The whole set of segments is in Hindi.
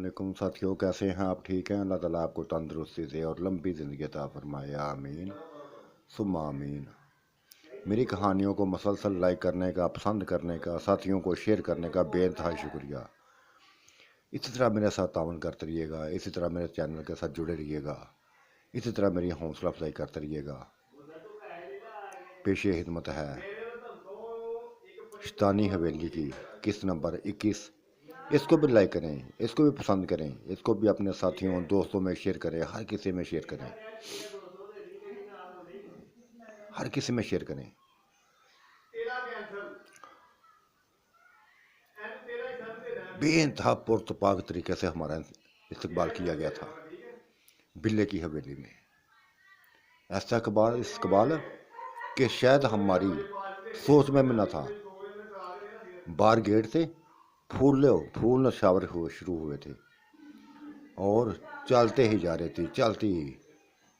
वालेकुम साथियों, कैसे हैं आप? ठीक हैं? अल्लाह ताला आपको तंदुरुस्ती से और लंबी ज़िंदगी अता फरमाए, आमीन सुम्मा आमीन। मेरी कहानियों को मसलसल लाइक करने का, पसंद करने का, साथियों को शेयर करने का बेइंतहा शुक्रिया। इसी तरह मेरे साथ ताउन करते रहिएगा, इसी तरह मेरे चैनल के साथ जुड़े रहिएगा, इसी तरह मेरी हौसला अफजाई करते रहिएगा। पेशे हिदमत है शैतानी हवेली की किस्त नंबर 21। इसको भी लाइक करें, इसको भी पसंद करें, इसको भी अपने साथियों दोस्तों में शेयर करें, हर किसी में शेयर करें, हर किसी में शेयर करें। बेइंतहा पुरतपाक तरीके से हमारा इस्तकबाल किया गया था बिल्ले की हवेली में। ऐसा इस्तकबाल कि शायद हमारी सोच में न था। बाहर गेट से फूल नशावर शुरू हुए थे और चलते ही जा रहे थे, चलती ही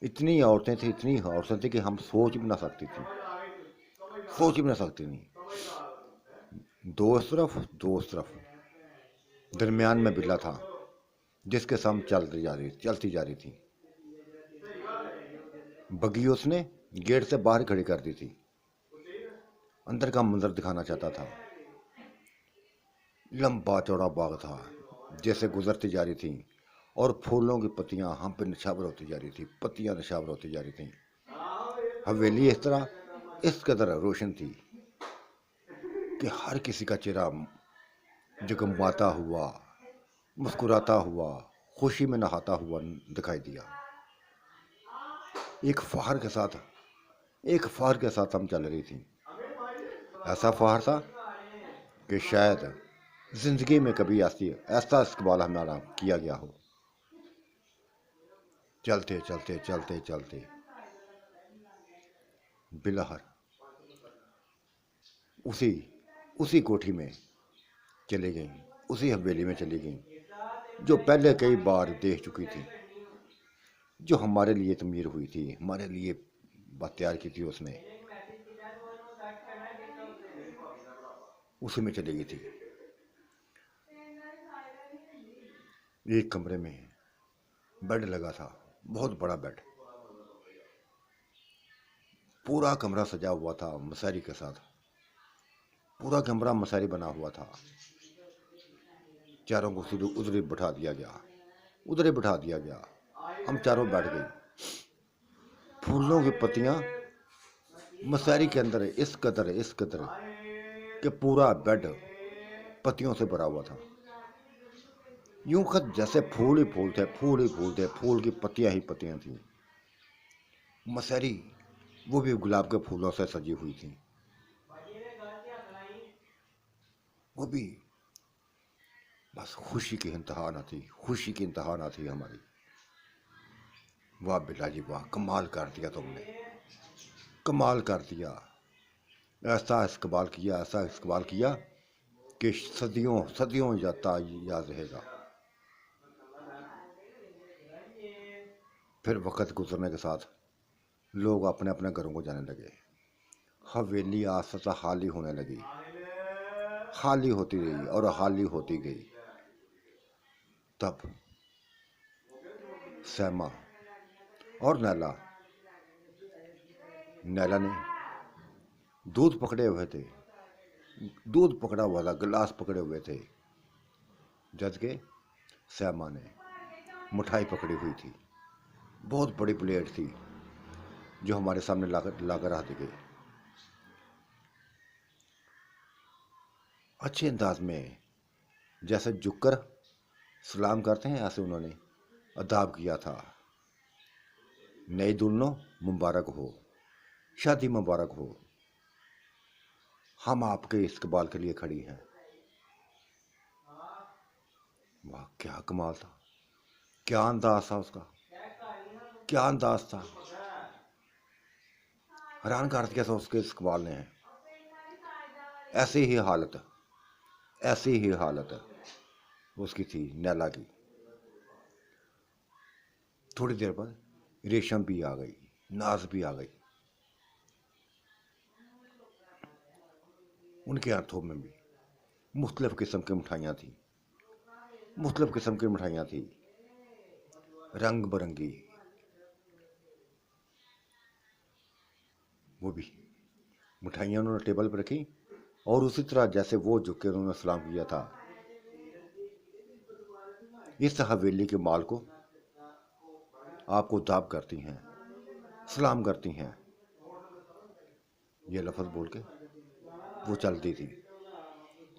इतनी औरतें थी, इतनी औरतें थी कि हम सोच भी ना सकती थी, सोच भी ना सकती नहीं। दो इस तरफ, दो उस तरफ, दरमियान में बिल्ला था जिसके साथ चलती जा रही थी। बगी उसने गेट से बाहर खड़ी कर दी थी, अंदर का मंजर दिखाना चाहता था। लंबा चौड़ा बाग था, जैसे गुजरती जा रही थी और फूलों की पत्तियां हम पे नशावर होती जा रही थी, पत्तियां नशावर होती जा रही थी। हवेली इस कदर रोशन थी कि हर किसी का चेहरा जगमगाता हुआ, मुस्कुराता हुआ, खुशी में नहाता हुआ दिखाई दिया। एक फहर के साथ हम चल रही थी। ऐसा फहर था कि शायद जिंदगी में कभी ऐसा इस्तकबाल हमारा किया गया हो। चलते चलते चलते चलते बिलहर उसी उसी कोठी में चली गई, उसी हवेली में चली गई जो पहले कई बार देख चुकी थी, जो हमारे लिए तमीर हुई थी, हमारे लिए बात तैयार की थी उसने। उसी में चली गई थी। एक कमरे में बेड लगा था, बहुत बड़ा बेड। पूरा कमरा सजा हुआ था मसारी के साथ, पूरा कमरा मसारी बना हुआ था। चारों को उधर ही बिठा दिया गया, उधर ही बिठा दिया गया। हम चारों बैठ गए। फूलों की पत्तियां मसारी के अंदर इस कदर कि पूरा बेड पत्तियों से भरा हुआ था। यूं खत जैसे फूल ही फूल थे, फूल ही फूल थे, फूल की पत्तियां ही पत्तियां थी। मसारी वो भी गुलाब के फूलों से सजी हुई थी, वो भी बस खुशी की इंतहा न थी, खुशी की इंतहा न थी हमारी। वाह बिल्ला जी वाह, कमाल कर दिया तुमने, कमाल कर दिया। ऐसा इस्तकबाल किया कि सदियों सदियों याद रहेगा। फिर वक़्त गुजरने के साथ लोग अपने अपने घरों को जाने लगे। हवेली आस्ता खाली होने लगी, खाली होती रही और खाली होती गई। तब सैमा और नैला ने दूध पकड़े हुए थे, दूध पकड़ा हुआ था, गिलास पकड़े हुए थे, जबकि सैमा ने मिठाई पकड़ी हुई थी। बहुत बड़ी प्लेट थी जो हमारे सामने लाकर रख दी गई। अच्छे अंदाज में जैसे झुककर सलाम करते हैं, ऐसे उन्होंने अदाब किया था। नई दुल्हनों मुबारक हो, शादी मुबारक हो, हम आपके इस्तकबाल के लिए खड़ी हैं। वाह क्या कमाल था, क्या अंदाज था उसका, क्या अंदाज था। हैरान कर दिया था उसके इस्तकबाल ने। ऐसी ही हालत, ऐसी ही हालत उसकी थी नैला की। थोड़ी देर बाद रेशम भी आ गई, नाज भी आ गई। उनके हाथों में भी मुख्तलिफ किस्म की मिठाइयाँ थी, मुख्तलिफ किस्म की मिठाइयाँ थी, रंग बिरंगी। वो भी मिठाइयाँ उन्होंने टेबल पर रखी और उसी तरह जैसे वो झुक के उन्होंने सलाम किया था, इस हवेली के माल को आपको दाब करती हैं, सलाम करती हैं। ये लफ्ज़ बोल के वो चलती थी।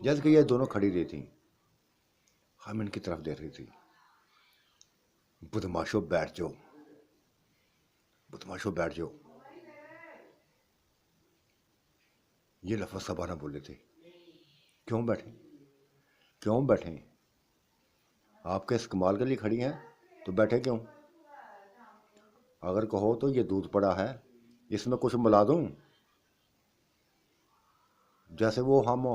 जैसे कि ये दोनों खड़ी रही थी, हम इनकी तरफ देख रही थी। बदमाशो बैठ जाओ, बदमाशो बैठ जाओ, ये लफ्ज़ सबाना बोले थे। क्यों बैठे, क्यों बैठे? आपके इस कमाल के लिए खड़ी हैं तो बैठे क्यों? अगर कहो तो ये दूध पड़ा है, इसमें कुछ मिला दूं, जैसे वो हम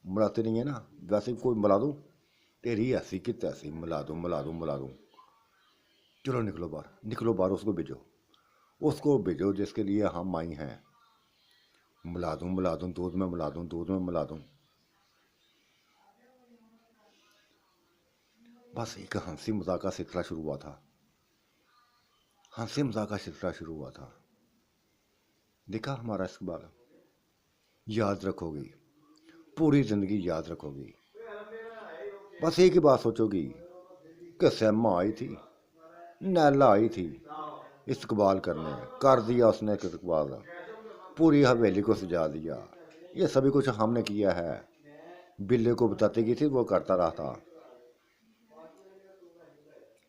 मिलाते नहीं है ना, वैसे कोई मिला दूं, तेरी ऐसी कि तैसी, मिला दूं मिला दूं मिला दूं। चलो निकलो बाहर, निकलो बाहर, उसको भेजो, उसको भेजो जिसके लिए हम आई हैं। मिला दूं दूध में, मिला दूं दूध में, मिला दूं। बस एक हंसी मजाक का सिलसिला शुरू हुआ था, हंसी मजाक का सिलसिला शुरू हुआ था। देखा हमारा इकबाल, याद रखोगी, पूरी जिंदगी याद रखोगी। बस एक ही बात सोचोगी कि सैमा आई थी, नैला आई थी इस्तकबाल करने, कर दिया उसने इस्तकबाल, पूरी हवेली को सजा दिया। ये सभी कुछ हमने किया है। बिल्ली को बताती की थी, वो करता रहा था।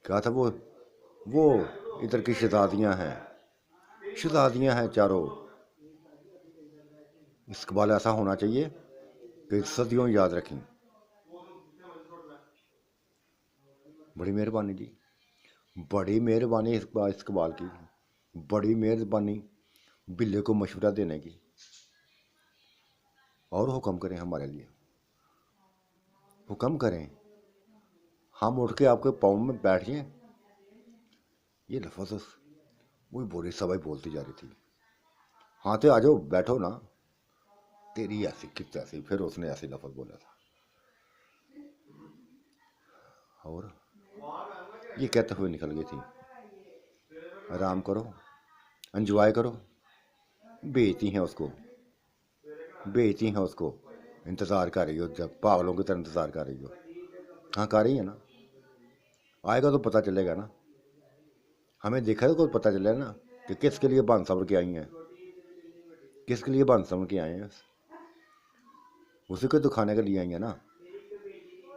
क्या था वो इधर की शहजादियाँ हैं, शहजादियाँ हैं चारों। इस्तकबाल ऐसा होना चाहिए कि सदियों याद रखें। बड़ी मेहरबानी जी, बड़ी मेहरबानी इस्तकबाल की, बड़ी मेहरबानी बिल्ली को मशवरा देने की। और हुक्म करें हमारे लिए, हुक्म करें, हम उठ के आपके पाँव में बैठ जाएं। ये लफ्ज़ वही बोली, सबाई बोलती जा रही थी। हाँ तो आ जाओ, बैठो ना, तेरी ऐसी कि तैसी। फिर उसने ऐसे लफ्ज़ बोला था। और ये कहते हुए निकल गई थी, आराम करो, एंजॉय करो। बेचती हैं उसको, बेचती हैं उसको, इंतज़ार कर रही हो, जब पागलों की तरह इंतज़ार कर रही हो। हाँ कर रही है ना, आएगा तो पता चलेगा ना, हमें देखा तो पता चलेगा ना कि किसके लिए बन सवर के आई हैं, किसके लिए बन सवर के आए हैं। उसी को दिखाने के लिए आई हैं ना।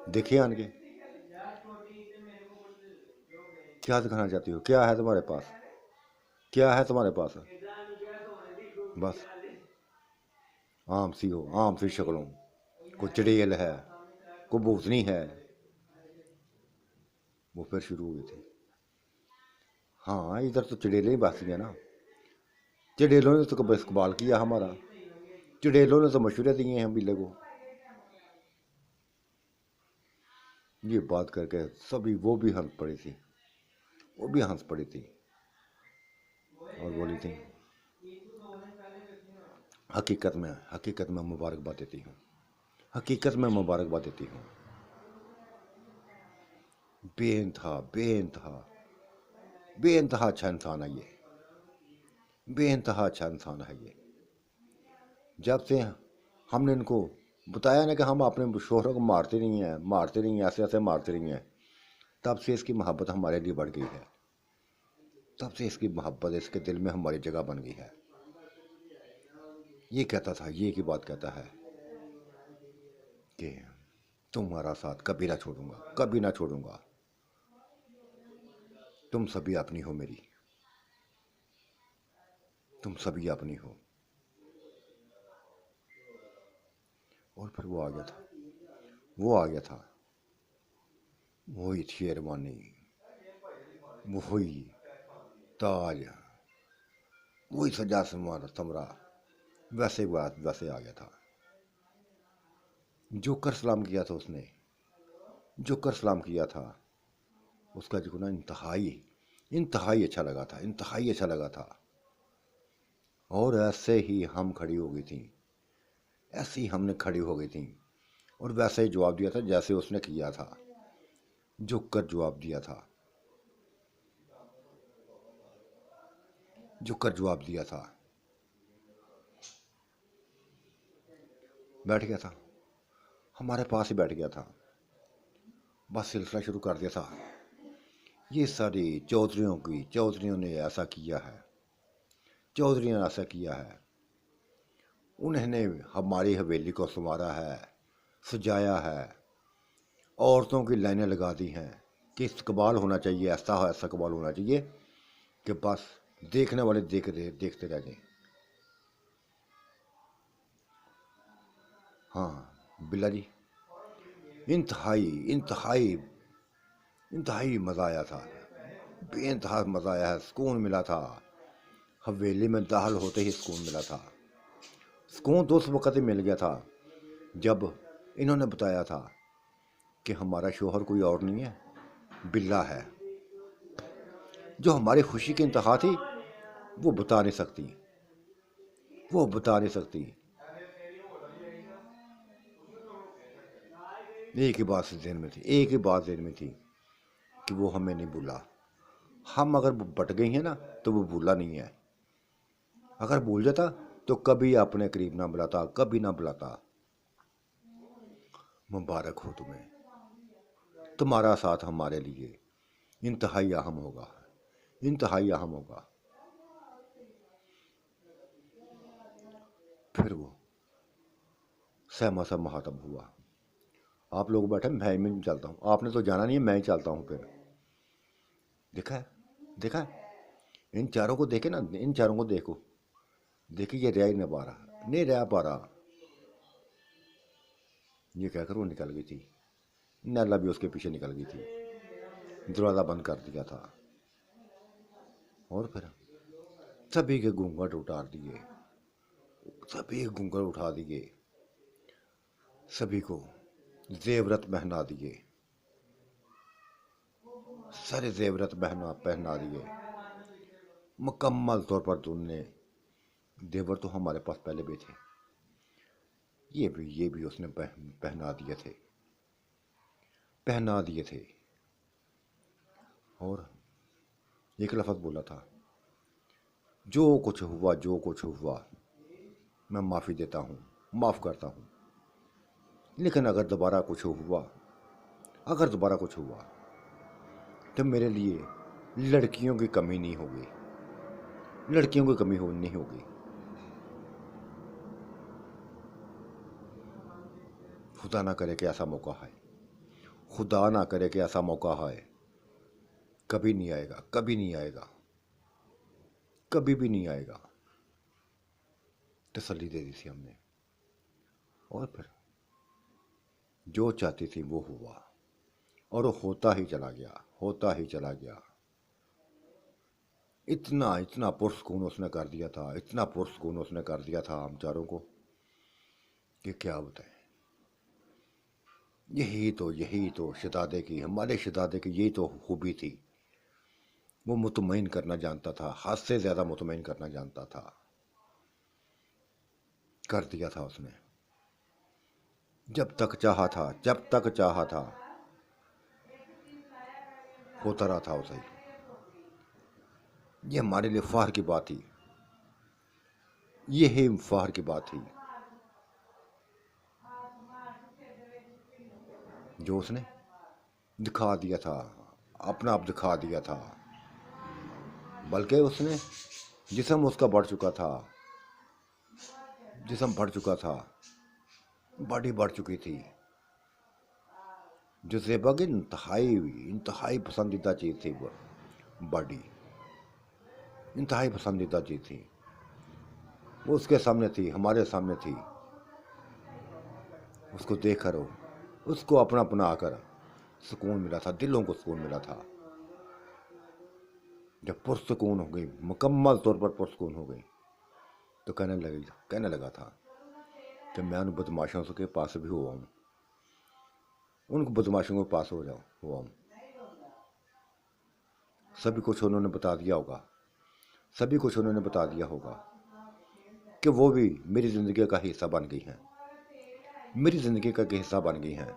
देखिए आन के क्या दिखाना चाहती हो, क्या है तुम्हारे पास, क्या है तुम्हारे पास? बस आम सी हो, आम सी शक्लों, कोई चड़ेल है, कोई भूतनी है। वो फिर शुरू हो गई थी। हाँ इधर तो चड़ेलें ही बसती हैं ना, चड़ेलों ने तो इस्तेमाल किया हमारा, चड़ेलों ने तो मशवरे दिए हैं बिल्ले को। ये बात करके सभी, वो भी हंस पड़ी थी, वो भी हंस पड़ी थी और बोली थी, हकीकत में मुबारकबाद देती हूँ, हकीकत में मुबारकबाद देती हूँ। बेइंतहा बेइंतहा बेइंतहा अच्छा इंसान है ये, बेइंतहा अच्छा इंसान है ये। जब से हमने इनको बताया ना कि हम अपने शोहरों को मारते नहीं हैं, मारते नहीं हैं, ऐसे ऐसे मारते नहीं हैं, तब से इसकी मोहब्बत हमारे लिए बढ़ गई है, तब से इसकी मोहब्बत इसके दिल में हमारी जगह बन गई है। ये कहता था, ये की बात कहता है कि तुम्हारा साथ कभी ना छोड़ूंगा, कभी ना छोड़ूंगा, तुम सभी अपनी हो मेरी, तुम सभी अपनी हो। और फिर वो आ गया था, वो आ गया था, वही शेरवानी, वही ताज, वही सजा समरा, वैसे बात वैसे आ गया था। जो कर सलाम किया था उसने, जो कर सलाम किया था, उसका जो ना इंतहाई इंतहाई अच्छा लगा था, इंतहाई अच्छा लगा था। और ऐसे ही हम खड़ी हो गई थी, ऐसे ही हमने खड़ी हो गई थी और वैसे ही जवाब दिया था जैसे उसने किया था। झुककर जवाब दिया था, झुककर जवाब दिया था। बैठ गया था, हमारे पास ही बैठ गया था। बस सिलसिला शुरू कर दिया था, ये सारी चौधरियों ने ऐसा किया है, चौधरियों ने ऐसा किया है, उन्होंने हमारी हवेली को संवारा है, सजाया है, औरतों की लाइनें लगा दी हैं कि इस्तकबाल होना चाहिए, ऐसा इस्तकबाल होना चाहिए कि बस देखने वाले देखते रह जाएं। हाँ बिल्ला जी, इंतहाई इंतहाई इंतहाई मज़ा आया था, बेइंतहा मज़ा आया है, सुकून मिला था। हवेली में दाखिल होते ही सुकून मिला था। सुकून तो उस वक़्त ही मिल गया था जब इन्होंने बताया था कि हमारा शोहर कोई और नहीं है, बिल्ला है। जो हमारी खुशी की इंतहा थी वो बता नहीं सकती, वो बता नहीं सकती। एक ही बात ज़हन में थी, एक ही बात ज़हन में थी कि वो हमें नहीं भूला। हम अगर बट गई हैं ना तो वो भूला नहीं है। अगर भूल जाता तो कभी अपने करीब ना बुलाता, कभी ना बुलाता। मुबारक हो तुम्हें, तुम्हारा साथ हमारे लिए इंतहाई अहम होगा, इंतहाई अहम होगा। फिर वो सहमा सा महातम हुआ। आप लोग बैठे, मैं भी चलता हूँ, आपने तो जाना नहीं है, मैं ही चलता हूँ। फिर देखा है, देखा है, इन चारों को देखे ना, इन चारों को देखो, देखिए ये रह ही नहीं पा रहा, नहीं रह पा रहा। ये कहकर वो निकल गई थी। नैला भी उसके पीछे निकल गई थी, दरवाज़ा बंद कर दिया था। और फिर सभी के घूंघट उतार दिए, सभी घूंघट उठा दिए, सभी को जेवरत पहना दिए, सारे जेवरत पहना दिए मुकम्मल तौर पर। तुमने देवर तो हमारे पास पहले भी थे, ये भी उसने पहना दिए थे, पहना दिए थे। और एक लफ्ज़ बोला था, जो कुछ हुआ, जो कुछ हुआ मैं माफ़ी देता हूँ, माफ़ करता हूँ, लेकिन अगर दोबारा कुछ हुआ, अगर दोबारा कुछ हुआ तो मेरे लिए लड़कियों की कमी नहीं होगी, लड़कियों की कमी नहीं होगी। खुदा ना करे कि ऐसा मौका है, खुदा ना करे कि ऐसा मौका है, कभी नहीं आएगा, कभी नहीं आएगा, कभी भी नहीं आएगा। तसल्ली दे दी थी हमने। और फिर जो चाहती थी वो हुआ, और वो होता ही चला गया, होता ही चला गया। इतना इतना पुरस्कून उसने कर दिया था, इतना पुरस्कून उसने कर दिया था हम चारों को कि क्या बताएं। यही तो शहजादे की, हमारे शहजादे की यही तो खूबी थी। वो मुतमईन करना जानता था, हद से ज़्यादा मुतमईन करना जानता था। कर दिया था उसने, जब तक चाहा था, जब तक चाहा था, होता रहा था उसे। ये हमारे लिए फ़ख्र की बात थी, ये ही फ़ख्र की बात थी जो उसने दिखा दिया था, अपना आप दिखा दिया था। बल्कि उसने जिस्म उसका बढ़ चुका था, जिस्म बढ़ चुका था, बॉडी बढ़ चुकी थी। जो ज़ेबा की इंतहाई इंतहाई पसंदीदा चीज़ थी वो बॉडी, इंतहाई पसंदीदा चीज़ थी। वो उसके सामने थी, हमारे सामने थी। उसको देख कर, उसको अपना अपना आकर सुकून मिला था, दिलों को सुकून मिला था। जब पुरसुकून हो गई, मुकम्मल तौर पर पुरसुकून हो गई, तो कहने लगा था कि मैं उन बदमाशों के पास भी हुआ हूँ, उन बदमाशों के पास हुआ हूँ। सभी कुछ उन्होंने बता दिया होगा, सभी कुछ उन्होंने बता दिया होगा कि वो भी मेरी ज़िंदगी का हिस्सा बन गई हैं, मेरी ज़िंदगी का हिस्सा बन गई हैं।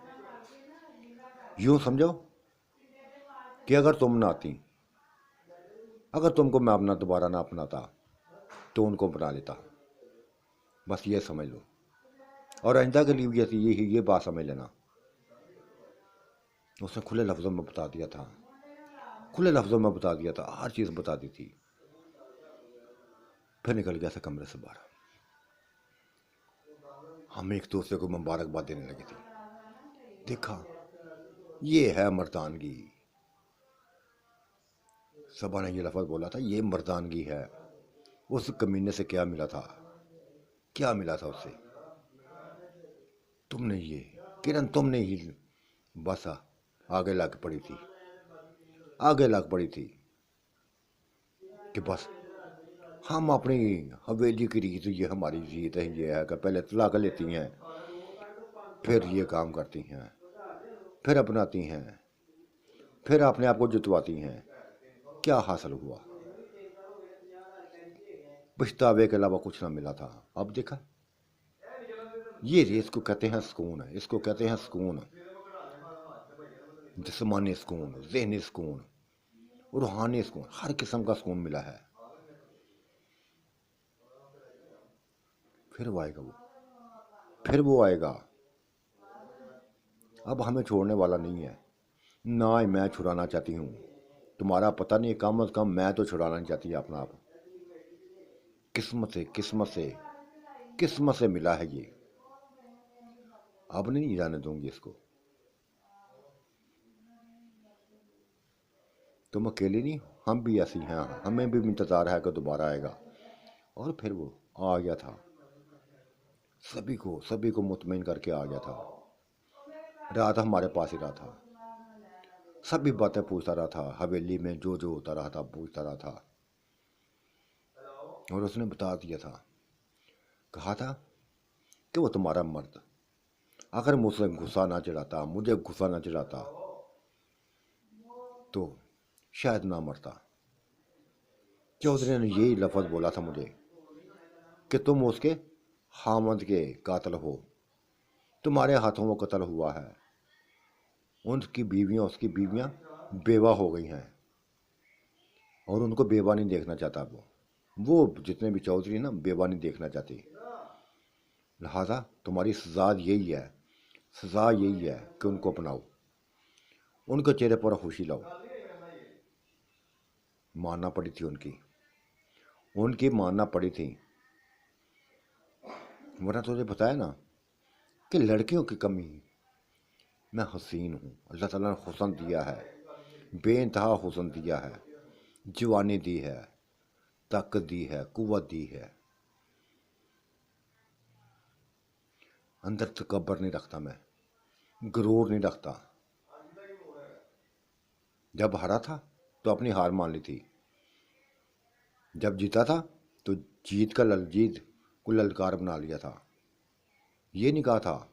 यूँ समझो कि अगर तुम ना आती, अगर तुमको मैं अपना दोबारा ना अपनाता तो उनको अपना लेता। बस ये समझ लो, और आइंदा के लिए भी ये बात समझ लेना। उसने खुले लफ्ज़ों में बता दिया था, खुले लफ्ज़ों में बता दिया था, हर चीज़ बता दी थी। फिर निकल गया था कमरे से बाहर। हम एक दूसरे को मुबारकबाद देने लगी थी। देखा, ये है मर्दानगी। सबा ने ये लफ्ज़ बोला था, ये मर्दानगी है। उस कमीने से क्या मिला था, क्या मिला था उससे? तुमने ये, किरण तुमने ही बस आगे लग पड़ी थी, आगे लग पड़ी थी कि बस हम अपनी हवेली की रीत, ये हमारी रीत है, ये है कि पहले तलाक लेती हैं, फिर ये काम करती हैं, फिर अपनाती हैं, फिर अपने आप को जुतवाती हैं। क्या हासिल हुआ? पछतावे के अलावा कुछ ना मिला था। अब देखा, ये इसको कहते हैं सुकून है, इसको कहते हैं सुकून, जिस्मानी सुकून, ज़हनी सुकून, रूहानी सुकून, हर किस्म का सुकून मिला है। फिर वो आएगा, फिर वो आएगा। अब हमें छोड़ने वाला नहीं है, ना ही मैं छुड़ाना चाहती हूँ। तुम्हारा पता नहीं, कम अज कम मैं तो छुड़ाना नहीं चाहती अपना आप। किस्मत से, किस्मत से, किस्मत से मिला है ये। अब नहीं जाने दूंगी इसको। तुम अकेली नहीं, हम भी ऐसी हैं, हमें भी इंतज़ार है कि दोबारा आएगा। और फिर वो आ गया था, सभी को मुतमईन करके आ गया था। रात हमारे पास ही रहा था, सभी बातें पूछता रहा था, हवेली में जो जो होता रहा था पूछता रहा था। और उसने बता दिया था, कहा था कि वो तुम्हारा मर्द, अगर मुझसे गुस्सा ना चिढ़ाता, मुझे गुस्सा ना चिढ़ाता तो शायद ना मरता। चौधरी ने यही लफ्ज़ बोला था मुझे कि तुम उसके हामद के कातिल हो, तुम्हारे हाथों वो कत्ल हुआ है। उसकी बीवियां बेवा हो गई हैं और उनको बेवा नहीं देखना चाहता। वो जितने भी चौधरी ना बेवा नहीं देखना चाहते। लिहाजा तुम्हारी सजा यही है, सजा यही है कि उनको अपनाओ, उनके चेहरे पर खुशी लाओ। मानना पड़ी थी उनकी मानना पड़ी थी। वरना तुझे बताया ना कि लड़कियों की कमी, मैं हसीन हूँ, अल्लाह ताला ने हुस्न दिया है, बेइंतहा हुस्न दिया है, जवानी दी है, ताकत दी है, कुव्वत दी है। अंदर तकब्बर नहीं रखता मैं, गुरूर नहीं रखता। जब हारा था तो अपनी हार मान ली थी, जब जीता था तो जीत को ललकार बना लिया था। ये नहीं कहा था,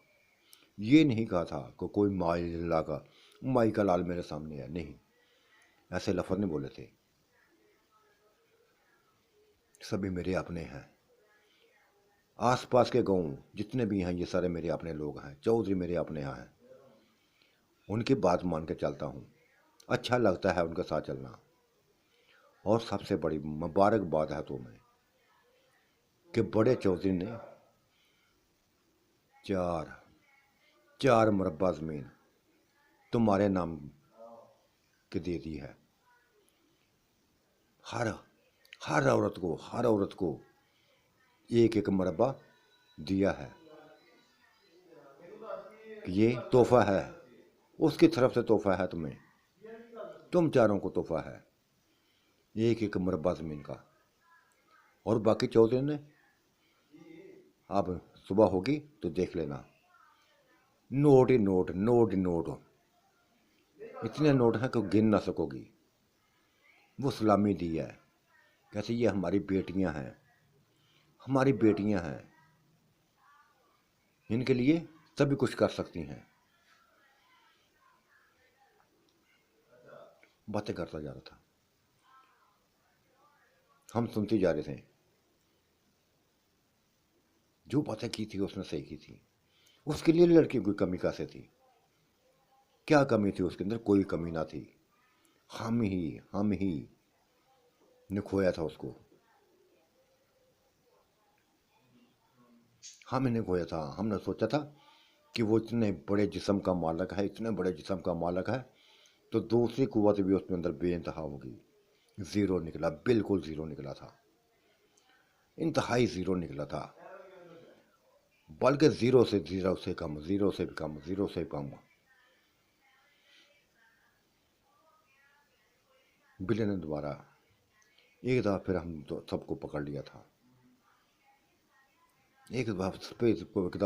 ये नहीं कहा था कि कोई माई का लाल मेरे सामने है, नहीं, ऐसे लफ्ज़ नहीं बोले थे। सभी मेरे अपने हैं, आसपास के गांव जितने भी हैं ये सारे मेरे अपने लोग हैं, चौधरी मेरे अपने यहाँ हैं। उनकी बात मान के चलता हूँ, अच्छा लगता है उनके साथ चलना। और सबसे बड़ी मुबारकबाद है तुम्हें कि बड़े चौधरी ने चार मुरब्बा ज़मीन तुम्हारे नाम की दे दी है। हर औरत को एक एक मुरब्बा दिया है। ये तोहफा है, उसकी तरफ से तोहफा है तुम्हें, तुम चारों को तोहफा है, एक एक मुरब्बा ज़मीन का। और बाकी चौधरी ने, अब सुबह होगी तो देख लेना, नोट ही नोट, नोट ही नोट, इतने नोट हैं कि गिन ना सकोगी। वो सलामी दी है, कैसे ये हमारी बेटियां हैं, हमारी बेटियां हैं, इनके लिए सभी कुछ कर सकती हैं। बातें करता जा रहा था, हम सुनते जा रहे थे। जो बातें की थी उसने सही की थी। उसके लिए लड़की की कोई कमी कैसे थी? क्या कमी थी उसके अंदर? कोई कमी ना थी। हम ही ने खोया था उसको। हमने खोया था। हमने सोचा था कि वो इतने बड़े जिस्म का मालिक है, इतने बड़े जिस्म का मालिक है, तो दूसरी कुव्वत भी उसके अंदर बेइंतहा होगी। ज़ीरो निकला, बिल्कुल ज़ीरो निकला था, इंतहाई ज़ीरो निकला था। बल्कि ज़ीरो से कम, ज़ीरो से भी कम, ज़ीरो से भी कम। बिल्ली ने दोबारा एक दफ़ा फिर हम तो सबको पकड़ लिया था, एक दफ़ा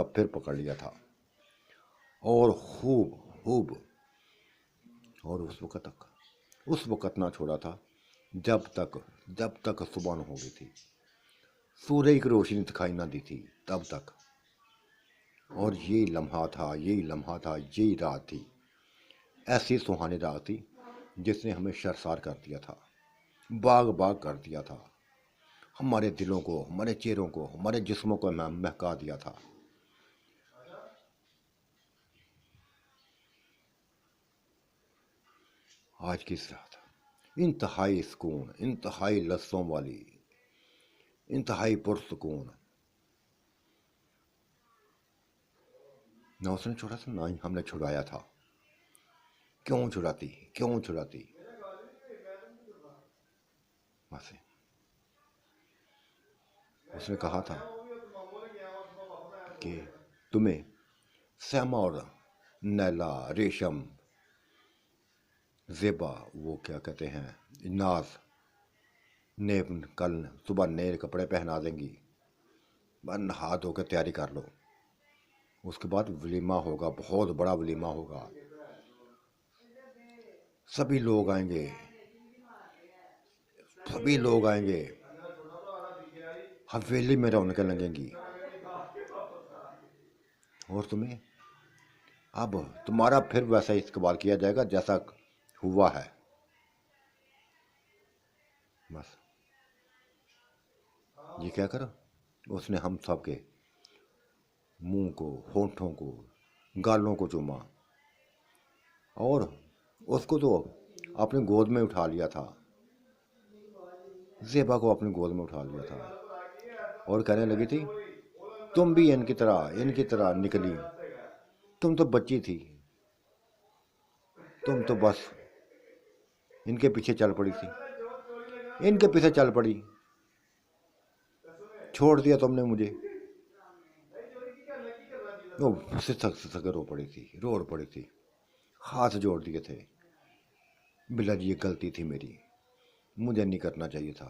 फिर पकड़ लिया था, और खूब खूब, और उस वक़्त ना छोड़ा था जब तक सुबह न हो गई थी, सूर्य की रोशनी दिखाई ना दी थी तब तक। और यही रात थी, ऐसी सुहानी रात थी जिसने हमें शर्मसार कर दिया था, बाग बाग कर दिया था, हमारे दिलों को, हमारे चेहरों को, हमारे जिस्मों को महका दिया था। आज की इस रात इंतहाई सुकून, इंतहाई लफ्ज़ों वाली, इंतहाई पुरसुकून। ना उसने छोड़ा था, ना ही हमने छुड़ाया था। क्यों छुड़ाती बस। उसने कहा था कि तुम्हें सैमा और नैला, रेशम, ज़ेबा, वो क्या कहते हैं, नाज, ने कल सुबह नए कपड़े पहना देंगी, बस नहा धो के तैयारी कर लो। उसके बाद वलीमा होगा, बहुत बड़ा वलीमा होगा, सभी लोग आएंगे, सभी लोग आएंगे, हवेली में रौनकें लगेंगी, और तुम्हें अब तुम्हारा फिर वैसा ही इस्तेमाल किया जाएगा जैसा हुआ है। बस ये क्या कर, उसने हम सब के मुंह को, होठों को, गालों को चूमा, और उसको तो अपनी गोद में उठा लिया था, ज़ेबा को अपनी गोद में उठा लिया था, और कहने लगी थी, तुम भी इनकी तरह निकली, तुम तो बच्ची थी, तुम तो बस इनके पीछे चल पड़ी थी, इनके पीछे चल पड़ी, छोड़ दिया तुमने मुझे। वो सिसक रो पड़ी थी, हाथ जोड़ दिए थे, बिल्ला जी ये गलती थी मेरी, मुझे नहीं करना चाहिए था।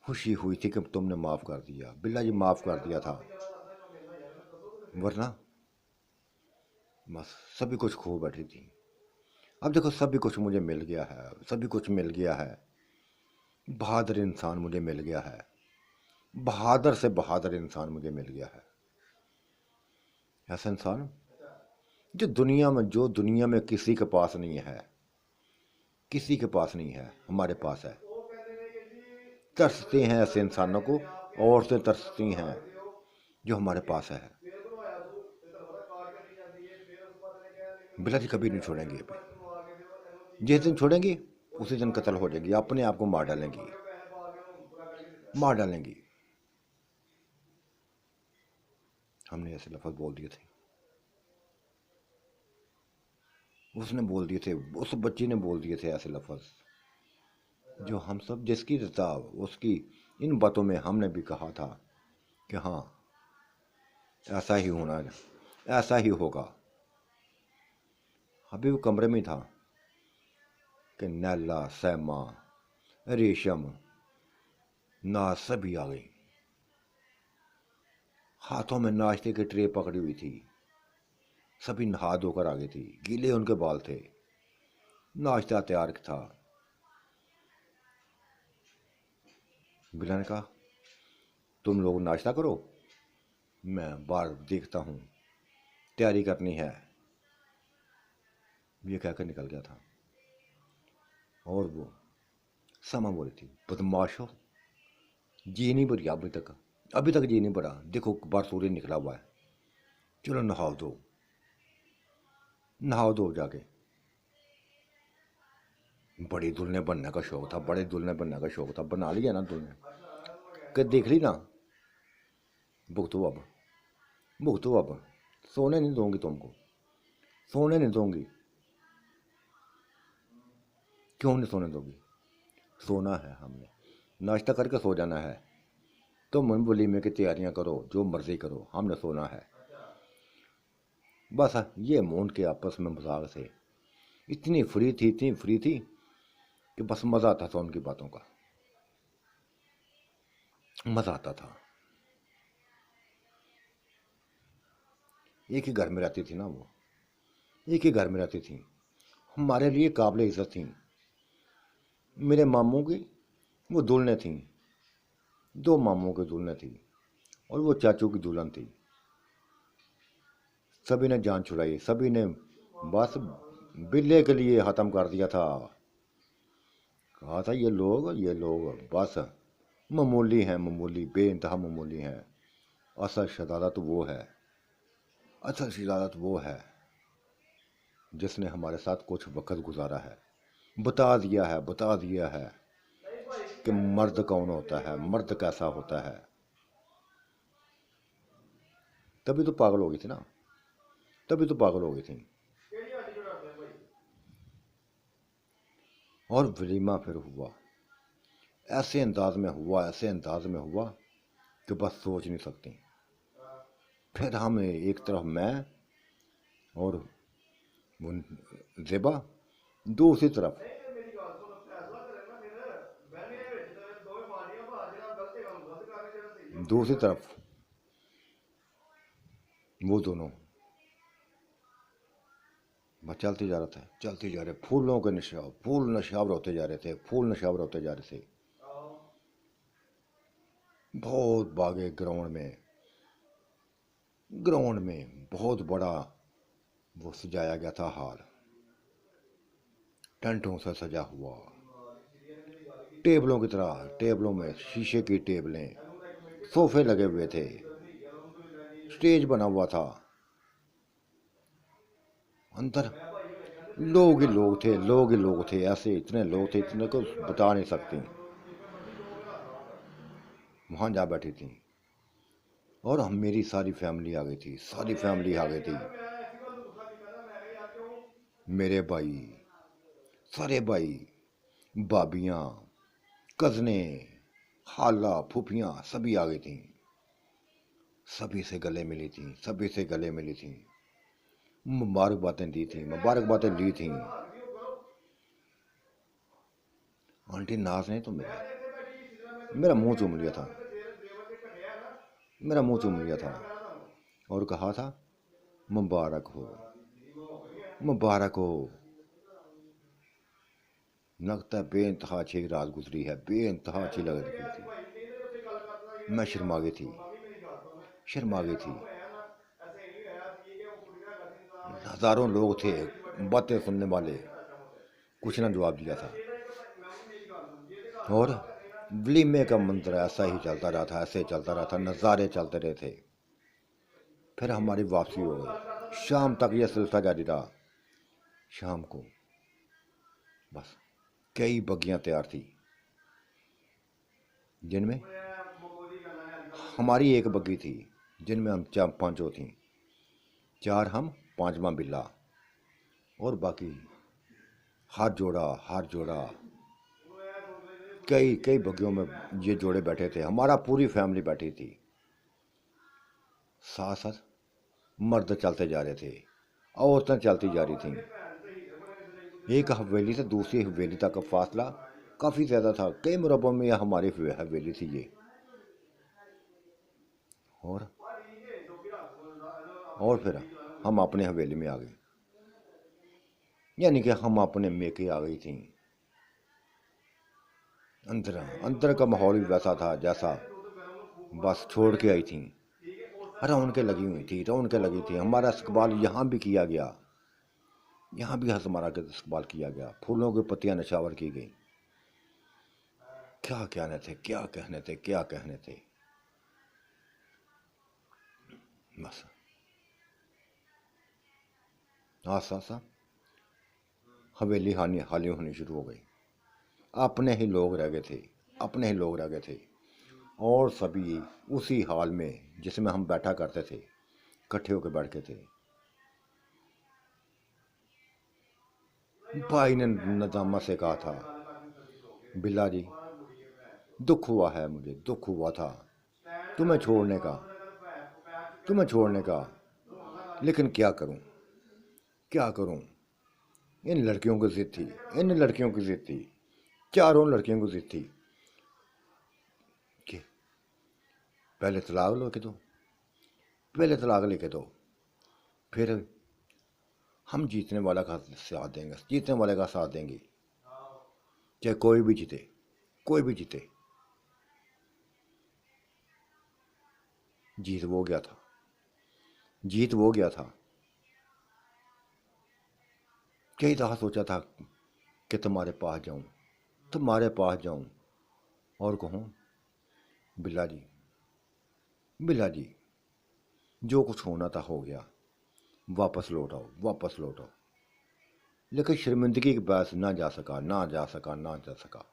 खुशी हुई थी कि तुमने माफ़ कर दिया, बिल्ला जी माफ़ कर दिया था, वरना बस सभी कुछ खो बैठी थी। अब देखो सभी कुछ मुझे मिल गया है, सभी कुछ मिल गया है, बहादुर इंसान मुझे मिल गया है, बहादुर से बहादुर इंसान मुझे मिल गया है। ऐसा इंसान जो दुनिया में किसी के पास नहीं है, किसी के पास नहीं है, हमारे पास है। तरसते हैं ऐसे इंसानों को, और से तरसती हैं जो हमारे पास है। बिल्ला जी कभी नहीं छोड़ेंगे अभी, जिस दिन छोड़ेंगी उसी दिन कत्ल हो जाएगी, अपने आप को मार डालेंगी, मार डालेंगी। हमने ऐसे लफ्ज़ बोल दिए थे, उसने बोल दिए थे, उस बच्ची ने बोल दिए थे ऐसे लफ्ज़, जो हम सब जिसकी रजा, उसकी इन बातों में हमने भी कहा था कि हाँ ऐसा ही होना है, ऐसा ही होगा। अभी वो कमरे में था कि नैला, सैमा, रेशम, नाज सभी आ गई, हाथों में नाश्ते की ट्रे पकड़ी हुई थी, सभी नहा धोकर आ गई थी, गीले उनके बाल थे, नाश्ता तैयार था। बिल्ला ने कहा, तुम लोग नाश्ता करो, मैं बाहर देखता हूँ, तैयारी करनी है। ये कहकर निकल गया था, और वो समा बोली थी, बदमाश हो, जी नहीं भरी अभी तक जी नहीं भरा, देखो बाहर सूर्य निकला हुआ है, चलो नहाओ दो जाके। बड़ी दुल्हन बनने का शौक था, बड़े दुल्हन बनने का शौक था। बना लिया ना दुल्हन, कि देख ली ना, भुगतो अब, भुगतो अब, सोने नहीं दूंगी तुमको, सोने नहीं दूंगी। क्यों नहीं सोने दोगी? सोना है हमने, नाश्ता करके सो जाना है। तो मन वलीमे की तैयारियां करो, जो मर्जी करो, हमने सोना है। बस ये मूड के आपस में मजाक से इतनी फ्री थी, इतनी फ्री थी कि बस मजा आता था उनकी बातों का, मजा आता था। एक ही घर में रहती थी ना वो, एक ही घर में रहती थी, हमारे लिए काबिल इज्जत थी। मेरे मामू की वो दुल्हनें थी, दो मामू की दुल्हनें थी और वो चाचू की दुल्हन थी। सभी ने जान छुड़ाई, सभी ने बस बिल्ले के लिए ख़त्म कर दिया था। कहा था ये लोग बस मामूली हैं, मामूली, बेइंतहा मामूली हैं। असल शरारत वो है, असल शरारत वो है जिसने हमारे साथ कुछ वक्त गुजारा है, बता दिया है, बता दिया है कि मर्द कौन होता है, मर्द कैसा होता है। तभी तो पागल हो गई थी ना, तभी तो पागल हो गई थी। और वलीमा फिर हुआ, ऐसे अंदाज में हुआ, ऐसे अंदाज में हुआ कि बस सोच नहीं सकती। फिर हम एक तरफ मैं और वो ज़ेबा, दूसरी तरफ, दूसरी तरफ वो दोनों, बस चलते जा रहा था, चलते जा रहे, फूलों के निशाव, फूल नशावर होते जा रहे थे, फूल नशावर होते जा रहे थे। बहुत भागे ग्राउंड में, ग्राउंड में बहुत बड़ा वो सजाया गया था हाल, टेंटों से सजा हुआ, टेबलों की तरह, टेबलों में शीशे की टेबलें, सोफे लगे हुए थे, स्टेज बना हुआ था, अंदर लोग ही लोग थे, लोग ही लोग थे, ऐसे इतने लोग थे, इतने को बता नहीं सकती। वहाँ जा बैठी थी और हम, मेरी सारी फैमिली आ गई थी, सारी फैमिली आ गई थी। मेरे भाई, सारे भाई, भाभियाँ, कजने, खाला, फूफियाँ सभी आ गई थी, सभी से गले मिली थी, सभी से गले मिली थी, मुबारकबादें दी थी, मुबारकबादें ली थी। आंटी नाज ने तो मेरा मुंह चूम लिया था, मेरा मुंह चूम लिया था और कहा था मुबारक हो, मुबारक हो। लगता है बेइंतहा अच्छी रात गुजरी है, बेइंतहा अच्छी लग रही थी। मैं शर्मा गई थी, शर्मा गई थी। हजारों लोग थे बातें सुनने वाले, कुछ ना जवाब दिया था। और वलीमे का मंत्र ऐसा ही चलता रहा था, ऐसे चलता रहा था, नज़ारे चलते रहे थे। फिर हमारी वापसी हो गई, शाम तक यह सिलसिला जारी रहा। शाम को बस कई बग्गियां तैयार थी, जिनमें हमारी एक बग्गी थी, जिनमें हम चार पांचों थी, चार हम, पांचवा बिल्ला, और बाकी हाथ जोड़ा, हाथ जोड़ा। कई कई बग्गियों में ये जोड़े बैठे थे, हमारा पूरी फैमिली बैठी थी। साथ साथ मर्द चलते जा रहे थे, औरतें चलती जा रही थीं। एक हवेली से दूसरी हवेली तक का फासला काफ़ी ज़्यादा था, कई मुरब्बों में यह हमारी हवेली थी ये। और फिर हम अपने हवेली में आ गए, यानी कि हम अपने मेके आ गई थी। अंदर अंदर का माहौल भी वैसा था जैसा बस छोड़ के आई थी। रौनकें लगी हुई थी, रौनकें लगी थी। हमारा इस्तकबाल यहाँ भी किया गया, यहाँ भी हमारा इस्तकबाल किया गया, फूलों की पत्तियाँ नशावर की गई। क्या कहने थे, क्या कहने थे, क्या कहने थे। बस आस्ता आस्ता हवेली हानि हाली होनी शुरू हो गई। अपने ही लोग रह गए थे, अपने ही लोग रह गए थे। और सभी उसी हाल में जिसमें हम बैठा करते थे, इकट्ठे होकर बैठते थे। भाई ने नदामत से कहा था, बिल्ला जी, दुख हुआ है, मुझे दुख हुआ था तुम्हें छोड़ने का, तुम्हें छोड़ने का, लेकिन क्या करूं, क्या करूं। इन लड़कियों की जिद थी, इन लड़कियों की जिद थी, चारों लड़कियों की जिद थी कि पहले तलाक लेके दो, पहले तलाक लेके दो, फिर हम जीतने वाला का साथ देंगे, जीतने वाले का साथ देंगे, चाहे कोई भी जीते, कोई भी जीते। जीत वो गया था, जीत वो गया था। कई दफ़ा सोचा था कि तुम्हारे पास जाऊं, तुम्हारे पास जाऊं और कहूं, बिल्ला जी, बिल्ला जी, जो कुछ होना था हो गया, वापस लौट आओ, वापस लौट आओ। लेकिन शर्मिंदगी के पास ना जा सका, ना जा सका, ना जा सका।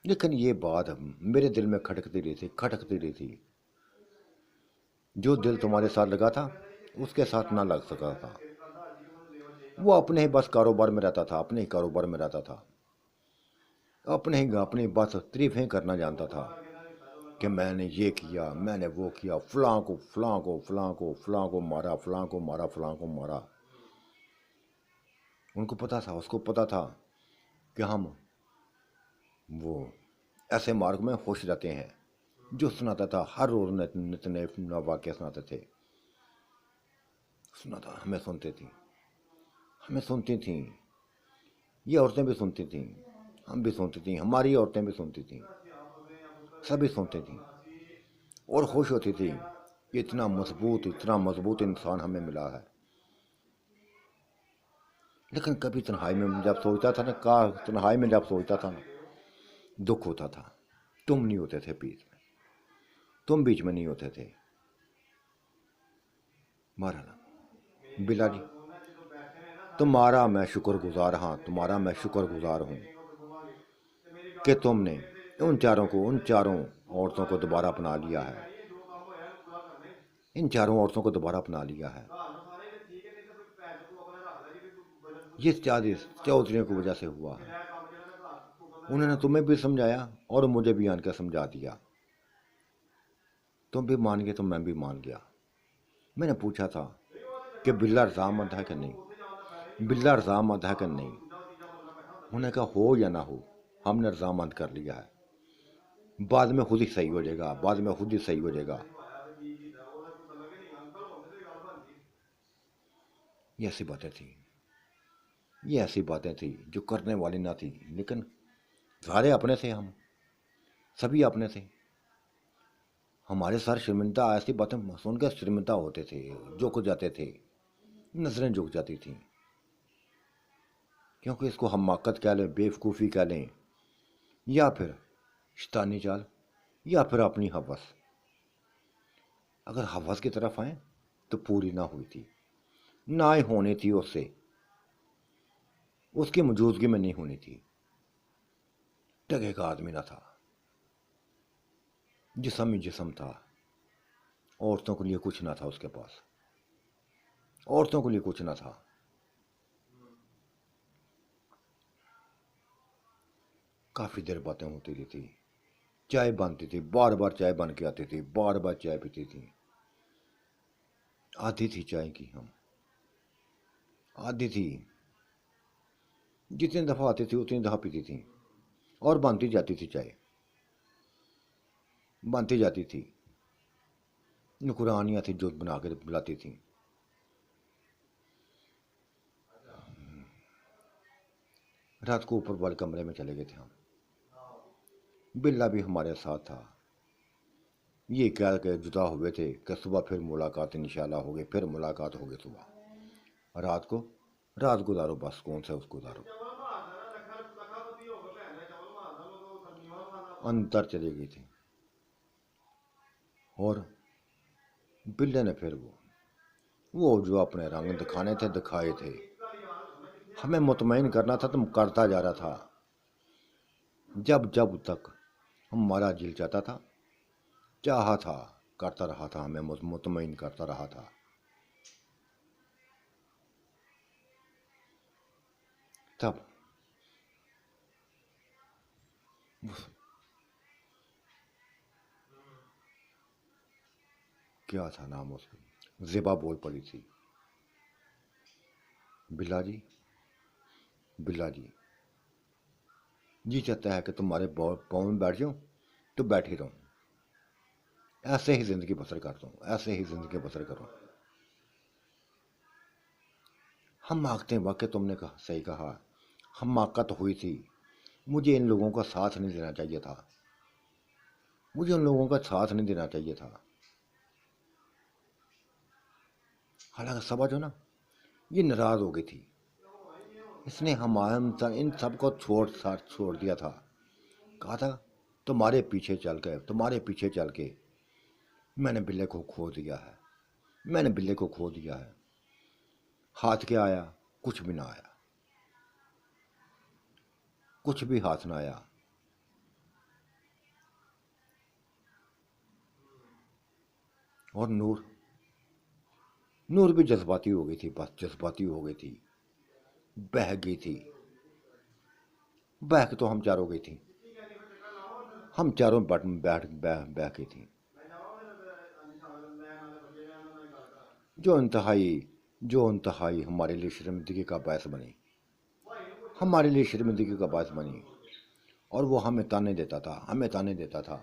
लेकिन ये बात मेरे दिल में खटकती रही थी, खटकती रही थी। जो दिल तुम्हारे साथ लगा था उसके साथ ना लग सका था। वो अपने ही बस कारोबार में रहता था, अपने ही कारोबार में रहता था, अपनी बस तारीफें करना जानता था कि मैंने ये किया, मैंने वो किया, फलां को फलां को फलां को फलां को मारा, फलां को मारा, फलां को मारा। उनको पता था, उसको पता था कि हम वो ऐसे मार्ग में खुश रहते हैं। जो सुनाता था हर रोज नित नए वाक्य सुनाते थे, सुनाता, हमें सुनते थी, हमें सुनती थी, ये औरतें भी सुनती थी, हम भी सुनती थी, हमारी औरतें भी सुनती थी, सभी सुनती थी और खुश होती थी कि इतना मजबूत इंसान हमें मिला है। लेकिन कभी तन्हाई में जब सोचता था ना, का तन्हाई में जब सोचता था ना, दुख होता था। तुम नहीं होते थे बीच में, तुम बीच में नहीं होते थे। महाराज बिल्ला जी, तुम्हारा मैं शुक्रगुजार, हाँ तुम्हारा मैं शुक्रगुजार हूँ कि तुमने उन चारों औरतों को दोबारा अपना लिया है, इन चारों औरतों को दोबारा अपना लिया है। ये चौधरी की वजह से हुआ है। उन्होंने तुम्हें भी समझाया और मुझे भी आनकर समझा दिया। तुम भी मान गए तो मैं भी मान गया। मैंने पूछा था कि बिल्ला रजामंद है कि नहीं, बिल्ला रजामंद है कि नहीं। उन्होंने कहा हो या ना हो, हमने रजामंद कर लिया है, बाद में खुद ही सही हो जाएगा, बाद में खुद ही सही हो जाएगा। ये ऐसी बातें थी, ये ऐसी बातें थी जो करने वाली ना थी, लेकिन सारे अपने थे, हम सभी अपने थे। हमारे सारे शर्मिंदा ऐसी बातें सुनकर शर्मिंदा होते थे, झुक जाते थे, नजरें झुक जाती थी। क्योंकि इसको हमाकत कह लें, बेवकूफ़ी कह लें, या फिर शैतानी चाल, या फिर अपनी हवस। अगर हवस की तरफ आए तो पूरी ना हुई थी, ना ही होनी थी उससे, उसकी मौजूदगी में नहीं होनी थी। टके का आदमी ना था, जिस्म ही जिस्म था। औरतों के लिए कुछ ना था उसके पास, औरतों के लिए कुछ ना था। काफ़ी देर बातें होती रही थी, चाय बनती थी, बार बार चाय बन के आती थी, बार बार चाय पीती थी। आधी थी चाय की हम, आधी थी। जितनी दफ़ा आती थी उतनी दफ़ा पीती थी और बनती जाती थी चाय, बनती जाती थी। नुकरानियाँ थी जो बना कर बुलाती थी। रात को ऊपर वाले कमरे में चले गए थे हम। बिल्ला भी हमारे साथ था। ये कह के जुदा हुए थे कि सुबह फिर मुलाकात इंशाल्लाह होगी, फिर मुलाकात होगी सुबह। रात को रात गुजारो, बस कौन सा उसको गुजारो। अंदर चली गई थी और बिल्ले ने फिर वो जो अपने रंग दिखाने थे दिखाए थे। हमें मुतमईन करना था तो करता जा रहा था। जब जब तक हमारा दिल चाहता था, चाहा था, करता रहा था, हमें मुतमईन करता रहा था। तब क्या था नाम उसका, ज़ेबा बोल पड़ी थी, बिल्ला जी, बिल्ला जी चाहता है कि तुम्हारे पाँव में बैठ जाऊँ तो बैठ ही रहूँ, ऐसे ही ज़िंदगी बसर करता हूँ, ऐसे ही ज़िंदगी बसर करूँ। हम मांगते हैं, वाकई तुमने कहा, सही कहा, हम माका तो हुई थी। मुझे इन लोगों का साथ नहीं देना चाहिए था, मुझे उन लोगों का साथ नहीं देना चाहिए था। हालांकि समझो ना, ये नाराज़ हो गई थी, इसने हमारे इन सबको छोड़ दिया था। कहा था तुम्हारे पीछे चल के, तुम्हारे पीछे चल के मैंने बिल्ले को खो दिया है, मैंने बिल्ले को खो दिया है। हाथ क्या आया, कुछ भी ना आया, कुछ भी हाथ ना आया। और नूर, नूर भी जज्बाती हो गई थी, बस जज्बाती हो गई थी, बह गई थी। बह के तो हम चारों गई थी, हम चारों बैठ बह गई थी। जो इंतहाई, जो इंतहाई हमारे लिए शर्मिंदगी का बायस बनी, हमारे लिए शर्मिंदगी का बायस बनी। और वो हमें ताने देता था, हमें ताने देता था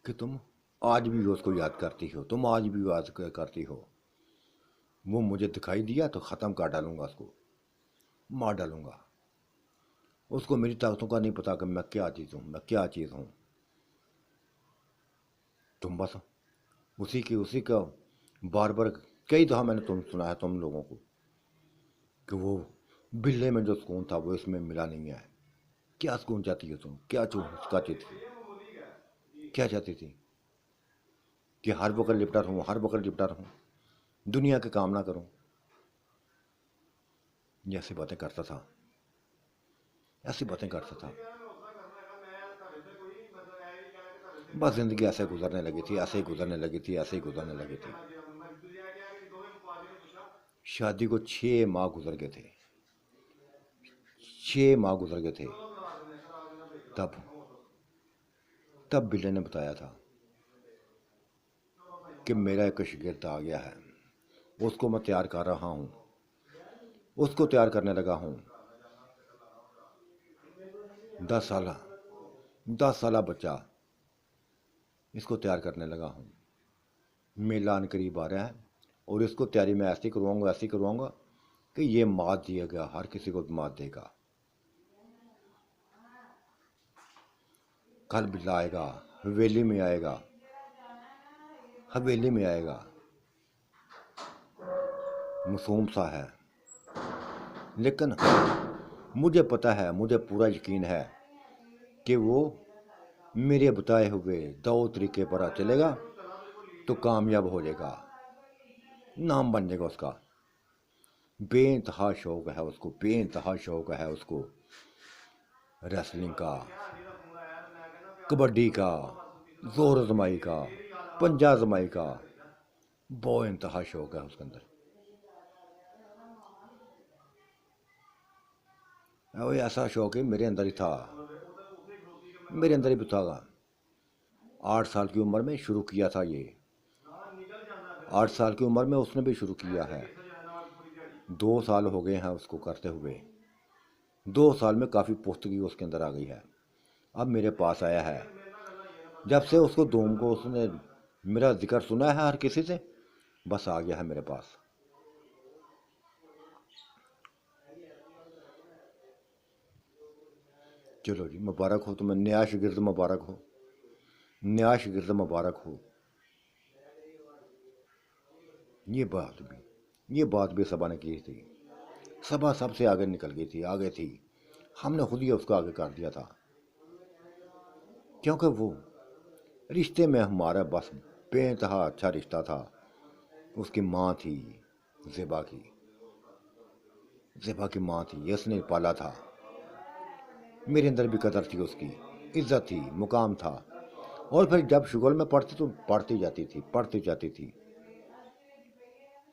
कि तुम आज भी उसको याद करती हो, तुम आज भी याद करती हो। वो मुझे दिखाई दिया तो ख़त्म कर डालूंगा, उसको मार डालूंगा। उसको मेरी ताकतों का नहीं पता कि मैं क्या चीज़ हूँ, मैं क्या चीज़ हूँ। तुम बस उसी का बार बार कई दफ़ा मैंने तुम सुना है तुम लोगों को कि वो बिल्ले में जो सुकून था वो इसमें मिला नहीं है। क्या सुकून चाहती हो तुम, क्या चाहती थी, क्या चाहती थी कि हर वक्त लिपटा रहूँ, हर वक्त लिपटा रहूँ, दुनिया के काम ना करूँ। ये ऐसी बातें करता था, ऐसी बातें करता था। बस जिंदगी ऐसे गुजरने लगी थी, ऐसे ही गुजरने लगी थी, ऐसे ही गुजरने लगी थी। शादी को 6 माह गुजर गए थे, 6 माह गुजर गए थे। तब तब बिल्ले ने बताया था कि मेरा एक शागिर्द आ गया है, उसको मैं तैयार कर रहा हूँ, उसको तैयार करने लगा हूँ। 10 साल, 10 साल बच्चा, इसको तैयार करने लगा हूँ। मेला आने करीब आ रहा है और इसको तैयारी मैं ऐसी करवाऊँगा, ऐसी करवाऊँगा कि ये मात दिएगा, हर किसी को मात देगा। कल बिल्ला आएगा, हवेली में आएगा, हवेली में आएगा, मासूम सा है, लेकिन मुझे पता है, मुझे पूरा यकीन है कि वो मेरे बताए हुए 2 तरीके पर चलेगा तो कामयाब हो जाएगा, नाम बन जाएगा उसका। बेइंतहा शौक है उसको, बेइंतहा शौक है उसको रेसलिंग का, कबड्डी का, जोर आजमाई का, पंजा आजमाई का, बहुत इंतहा शौक है उसके अंदर। वो ऐसा शौक है मेरे अंदर ही था, मेरे अंदर ही भी था। 8 साल की उम्र में शुरू किया था ये, 8 साल की उम्र में उसने भी शुरू किया है। 2 साल हो गए हैं उसको करते हुए, 2 साल में काफ़ी पुख्तगी उसके अंदर आ गई है। अब मेरे पास आया है, जब से उसको धूम को उसने मेरा जिक्र सुना है हर किसी से, बस आ गया है मेरे पास। चलो जी, मुबारक हो तुम्हें, नया शागिर्द मुबारक हो, नया शागिर्द मुबारक हो। ये बात भी, ये बात भी सबा ने की थी, सबा सबसे आगे निकल गई थी, आगे थी। हमने खुद ही उसको आगे कर दिया था, क्योंकि वो रिश्ते में हमारा बस बेइंतहा अच्छा रिश्ता था। उसकी माँ थी ज़ेबा की, ज़ेबा की माँ थी, ये उसने पाला था। मेरे अंदर भी कदर थी उसकी, इज्जत थी, मुकाम था। और फिर जब शुगर में पढ़ती तो पढ़ती जाती थी, पढ़ती जाती थी।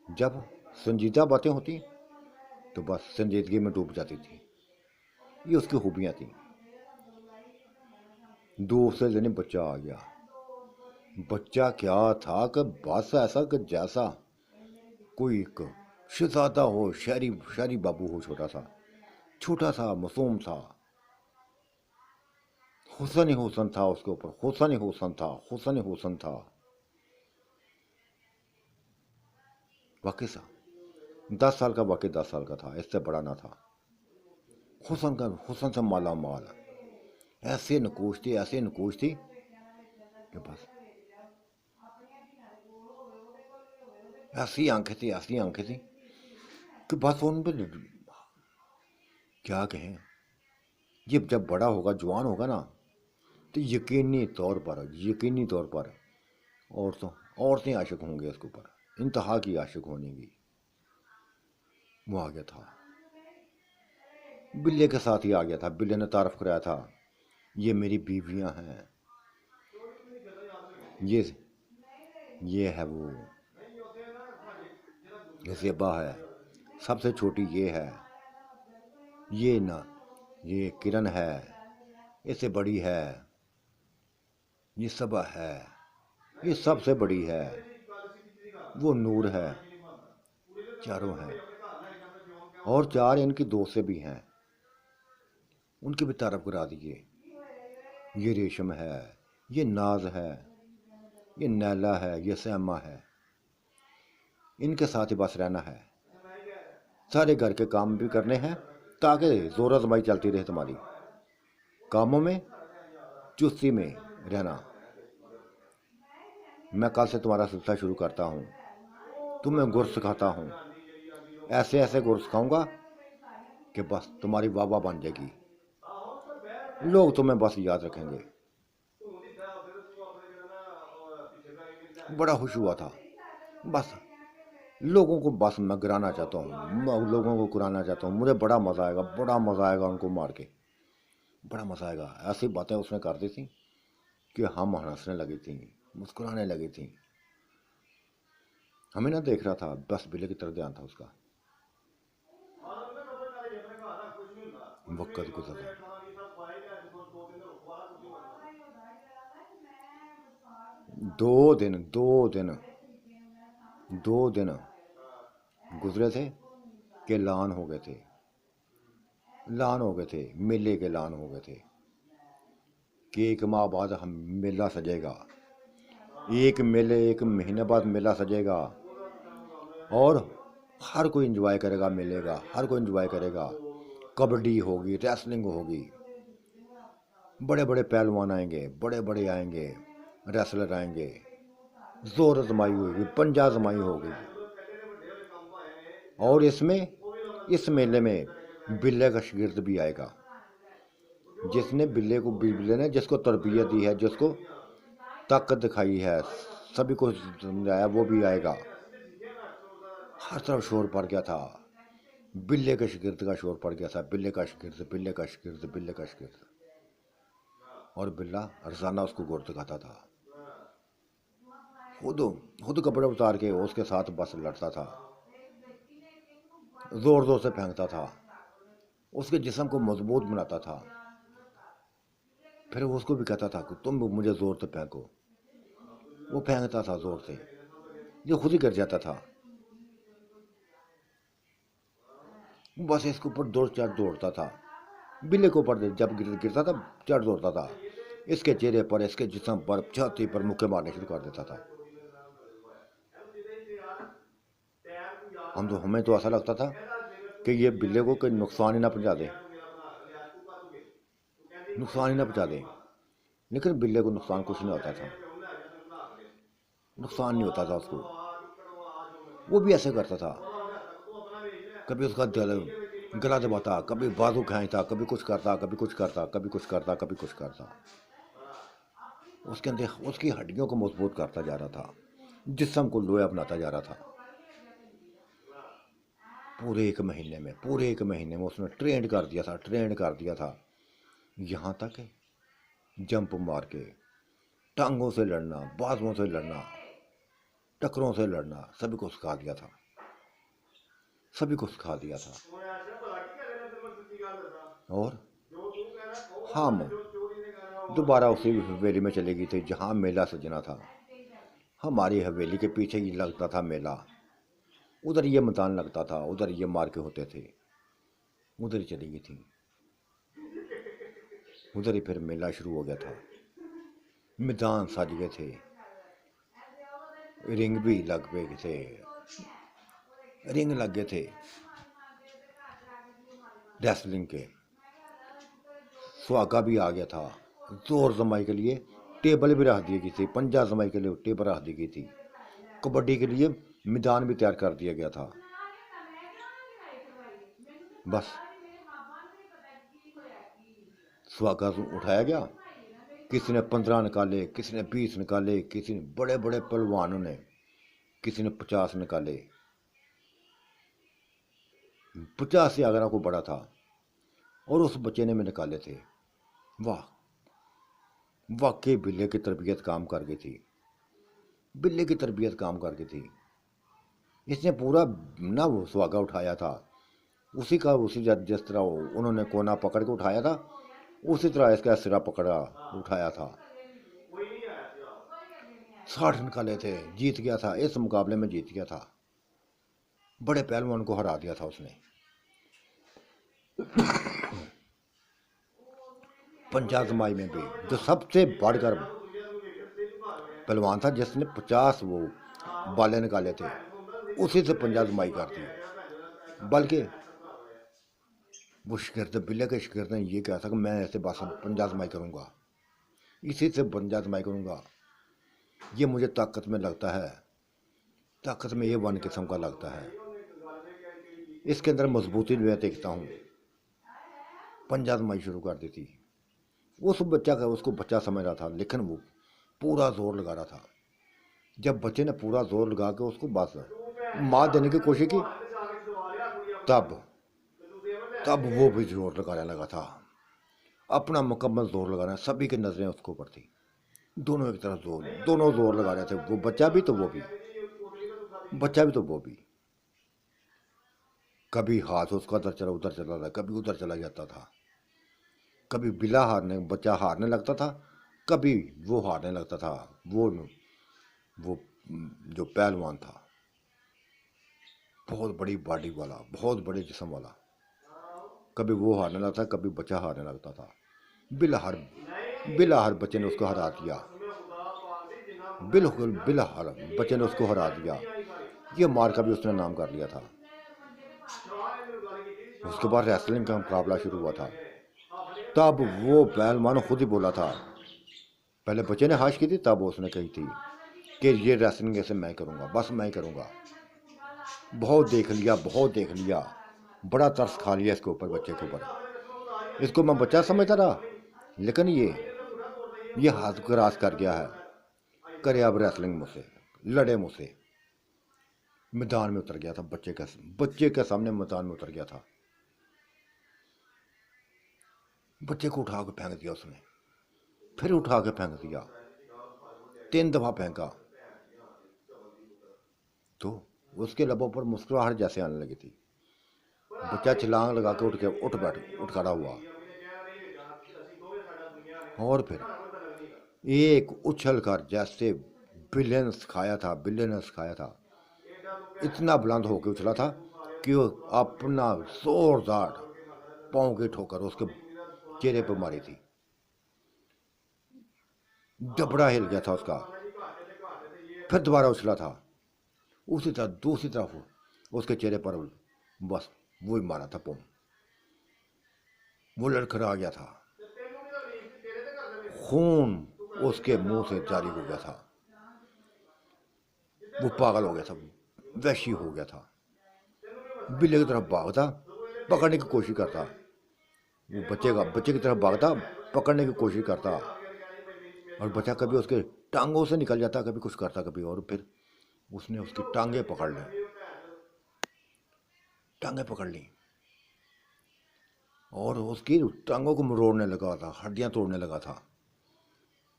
जब संजीदा बातें होती तो बस संजीदगी में डूब जाती थी। ये उसकी खूबियाँ थी। दूसरे दिन बच्चा आ गया। बच्चा क्या था कि बस ऐसा कि जैसा कोई एक शहजादा हो, शहरी शहरी बाबू हो, छोटा सा मासूम था। हुसन ही हुसन था उसके ऊपर, हुसन ही हुसन था, हुसन ही हुसन था। वाकई सा 10 साल का, वाकई 10 साल का था, इससे बड़ा ना था। हुसन का, हुसन से माला माल। ऐसे नकूश थी कि बस ऐसी आंखें थी कि बस उन पर क्या कहें। ये जब बड़ा होगा, जवान होगा ना, तो यकीनी तौर पर औरतों औरतें आशिक होंगे उसके ऊपर, इंतहा की आशिक होने की। वो आ गया था, बिल्ले के साथ ही आ गया था। बिल्ले ने तारफ कराया था, ये मेरी बीवियां हैं, ये ये है वो, ये ज़ेबा है, सबसे छोटी ये है, ये ना, ये किरण है, इससे बड़ी है, ये सबा है, ये सबसे बड़ी है, वो नूर है। चारों हैं, और चार इनकी दोस्त भी हैं, उनकी भी तारफ करा दीजिए। ये रेशम है, ये नाज है, ये नैला है, ये सैमा है। इनके साथ ही बस रहना है, सारे घर के काम भी करने हैं, ताकि जोर आजमाई चलती रहे तुम्हारी। कामों में चुस्ती में रहना। मैं कल से तुम्हारा सिलसिला शुरू करता हूँ, तुम्हें गुर सिखाता हूँ। ऐसे ऐसे गुर सिखाऊंगा कि बस तुम्हारी वाह वाह बन जाएगी, लोग तुम्हें बस याद रखेंगे। बड़ा खुश हुआ था। बस लोगों को बस मैं गिराना चाहता हूँ, मैं लोगों को कुराना चाहता हूँ। मुझे बड़ा मज़ा आएगा, बड़ा मज़ा आएगा उनको मार के, बड़ा मज़ा आएगा। ऐसी बातें उसने कर दी थी कि हम हंसने लगी थी, मुस्कुराने लगी थी। हमें ना देख रहा था, बस बिल्ली की तरफ ध्यान था उसका। वक्त गुजरा, 2 दिन 2 दिन 2 दिन गुजरे थे कि ऐलान हो गए थे, ऐलान हो गए थे, मेले के ऐलान हो गए थे कि 1 माह बाद हम मेला सजेगा, एक मेले 1 महीने बाद मेला सजेगा, और हर कोई एंजॉय करेगा मेले का, हर कोई एंजॉय करेगा। कबड्डी होगी, रेसलिंग होगी, बड़े बड़े पहलवान आएंगे, बड़े बड़े आएंगे, रेसलर आएंगे, जोर आजमाई होगी, पंजा आजमाई होगी। और इसमें, इस मेले में बिल्ले का शागिर्द भी आएगा, जिसने बिल्ले ने जिसको तरबियत दी है, जिसको ताकत दिखाई है, सभी को समझाया, वो भी आएगा। हर तरफ शोर पड़ गया था, बिल्ले के शागिर्द का शोर पड़ गया था, बिल्ले का शागिर्द, बिल्ले का शागिर्द, बिल्ले का शागिर्द। और बिल्ला रोजाना उसको गोर दिखाता था, खुद खुद कपड़े उतार के उसके साथ बस लड़ता था, जोर जोर से फेंकता था, उसके जिस्म को मजबूत बनाता था। फिर वो उसको भी कहता था कि तुम मुझे जोर से फेंको। वो फेंकता था जोर से, जो खुद ही गिर जाता था। बस इसके ऊपर दौड़ता था, बिल्ली के ऊपर जब गिरता था चढ़ दौड़ता था, इसके चेहरे पर, इसके जिस्म पर, छाती पर मुक्के मारने शुरू कर देता था। हमें तो ऐसा लगता था कि ये बिल्ले को कोई नुकसान ही ना पहुंचा दे, नुकसान ही ना पहुंचा दे। लेकिन बिल्ले को नुकसान कुछ नहीं होता था, नुकसान नहीं होता था उसको। वो भी ऐसे करता था, कभी उसका गला दबाता, कभी बाजू खींचता, कभी कुछ करता, कभी कुछ करता, कभी कुछ करता, कभी कुछ करता। उसके अंदर उसकी हड्डियों को मजबूत करता जा रहा था, जिस्म को लोया बनाता जा रहा था। पूरे एक महीने में उसने ट्रेंड कर दिया था। यहाँ तक जंप मार के, टांगों से लड़ना, बाजुओं से लड़ना, टकरों से लड़ना, सभी को सिखा दिया था, सभी को सिखा दिया था। और हम दोबारा उसी हवेली में चली गई थी जहाँ मेला सजना था। हमारी हवेली के पीछे ही लगता था मेला, उधर ये मैदान लगता था, उधर ये मार के होते थे, उधर ही चली गई थी। उधर ही फिर मेला शुरू हो गया था। मैदान सज गए थे, रिंग भी लग गए थे, रिंग लग गए थे रेसलिंग के। सुहागा भी आ गया था, जोर जमाई के लिए टेबल भी रख दी गई थी, पंजा जमाई के लिए टेबल रख दी गई थी। कबड्डी के लिए मैदान भी तैयार कर दिया गया था। बस सुहागा उठाया गया, किसी ने 15 निकाले, किसी ने 20 निकाले, किसी ने बड़े बड़े पहलवानों ने, किसी ने 50 निकाले। 50 से अगर को बड़ा था और उस बच्चे ने में निकाले थे। वाह, वाकई बिल्ले की तरबियत काम कर गई थी, बिल्ले की तरबियत काम कर गई थी। इसने पूरा ना वो सुहागा उठाया था, उसी जिस तरह उन्होंने कोना पकड़ के उठाया था, उसी तरह इसका सिरा पकड़ा उठाया था। 60 निकाले थे, जीत गया था, इस मुकाबले में जीत गया था, बड़े पहलवान को हरा दिया था उसने। पंजा जमाई में भी जो सबसे बढ़कर पहलवान था, जिसने 50 वो बाले निकाले थे, उसी से पंजा जमाई कर दी। बल्कि वो शिगिर्द, बिल्ले के शिगिर्द ने ये कहा था कि मैं ऐसे बस पंजा जमाई करूँगा, इसी से पंजा जमाई करूँगा, ये मुझे ताकत में लगता है, ताकत में ये वन किस्म का लगता है, इसके अंदर मजबूती मैं देखता हूँ। पंजा जमाई शुरू कर दी थी। उस बच्चा का उसको बच्चा समझ रहा था, लेकिन वो पूरा जोर लगा रहा था। जब बच्चे ने पूरा जोर लगा के उसको बस मार देने की कोशिश की, तब तब वो भी जोर लगाने लगा था, अपना मुकम्मल जोर लगाना। सभी की नजरें उसके ऊपर थी, दोनों एक तरफ जोर, दोनों जोर लगा रहे थे, वो बच्चा भी तो वो भी, बच्चा भी तो वो भी। कभी हाथ उसका उधर चला था, कभी उधर चला जाता था, कभी बिला हारने बच्चा हारने लगता था, कभी वो हारने लगता था, वो जो पहलवान था, बहुत बड़ी बॉडी वाला, बहुत बड़े जिस्म वाला, कभी वो हारने लगता था, कभी बच्चा हारने लगता था। बिला हर बच्चे ने उसको हरा दिया, बिल्कुल बिला हर बच्चे ने उसको हरा दिया। ये मार का भी उसने नाम कर लिया था। उसके बाद रेसलिंग का मुकाबला शुरू हुआ था। तब वो पहलवान खुद ही बोला था, पहले बच्चे ने हाश की थी, तब उसने कही थी कि ये रेसलिंग ऐसे मैं करूँगा, बस मैं करूँगा। बहुत देख लिया, बहुत देख लिया, बड़ा तरस खा लिया इसके ऊपर, बच्चे के ऊपर। इसको मैं बच्चा समझता रहा, लेकिन ये हाथ क्रॉस कर गया है, करे अब रेसलिंग मुझसे, लड़े मुझसे। मैदान में उतर गया था, बच्चे के सामने मैदान में उतर गया था। बच्चे को उठा के फेंक दिया उसने, फिर उठा के फेंक दिया, 3 दफा फेंका, तो उसके लबों पर मुस्कुराहट जैसे आने लगी थी। बच्चा छलांग लगा के उठ खड़ा हुआ, और फिर एक उछल कर, जैसे बिल्ले ने सिखाया था, इतना बुलंद होकर उछला था कि वो अपना जोरदार पाँव की ठोकर उसके चेहरे पर मारी थी। जबड़ा हिल गया था उसका। फिर दोबारा उछला था, उसी तरह दूसरी तरफ उसके चेहरे पर बस वो ही मारा था पाँव। वो लड़खड़ा गया था, खून उसके मुंह से जारी हो गया था, वो पागल हो गया था, वैशी हो गया था। बिल्ले की तरफ भागता, पकड़ने की कोशिश करता, वो बच्चे की तरफ भागता, पकड़ने की कोशिश करता, और बच्चा कभी उसके टांगों से निकल जाता, कभी कुछ करता, कभी, और फिर उसने उसकी टांगे पकड़ ली। टांगें पकड़ ली और उसकी टांगों को मरोड़ने लगा था, हड्डियां तोड़ने लगा था।